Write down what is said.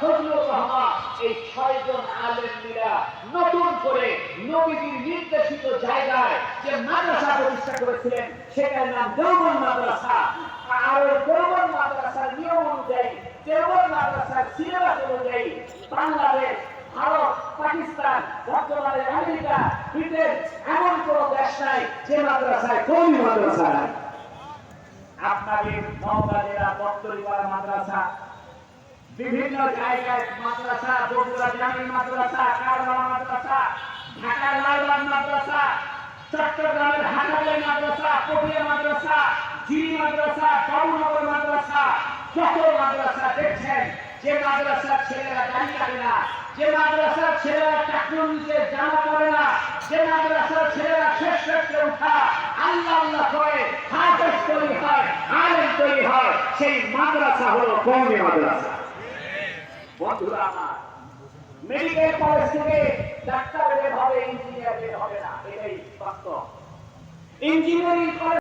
ফজলুর রহমান এই 6 জন আলেম মিলা নতুন করে নবীজির নির্দেশিত জায়গায় যে মাদ্রাসা প্রতিষ্ঠা করেছিলেন সেটার নাম দেওবন্দ মাদ্রাসা। আর ওই দেওবন্দ মাদ্রাসার নিয়ম অনুযায়ী, দেওবন্দ মাদ্রাসার সিলেবাস অনুযায়ী বাংলাদেশ, ভারত, পাকিস্তান, বর্তমানে আমেরিকা, ব্রিটেন এমন কোন দেশ নাই যে মাদ্রাসায় কওমি মাদ্রাসা নাই। আপনাদের নওগাঁ জেলা দপ্তরিপাড়া মাদ্রাসা, বিভিন্ন জায়গায় মাদ্রাসা, বগুড়া জামি মাদ্রাসা, কারবালা মাদ্রাসা, ঢাকার লালবাগ মাদ্রাসা, চট্টগ্রামের হাটালে মাদ্রাসা, পটিয়া মাদ্রাসা, জিরি মাদ্রাসা, বাবুনগর মাদ্রাসা, যত মাদ্রাসা দেখছেন, যে মাদ্রাসার ছেলেরা দাঁড়িয়ে থাকে না, যে মাদ্রাসার ছেলেরা চাকরির নিচে জামা পড়ে না, যে মাদ্রাসার ছেলেরা শেষ রাত্রে উঠা আল্লাহ আল্লাহ করে হাফেজ তৈরি হয়, আলেম তৈরি হয়, সেই মাদ্রাসা হলো কওমি মাদ্রাসা। বন্ধুরা আমার, মেডিকেল কলেজ থেকে ডাক্তার বের হবে, ইঞ্জিনিয়ার বের হবে না, এটাই বাস্তব। Engineering college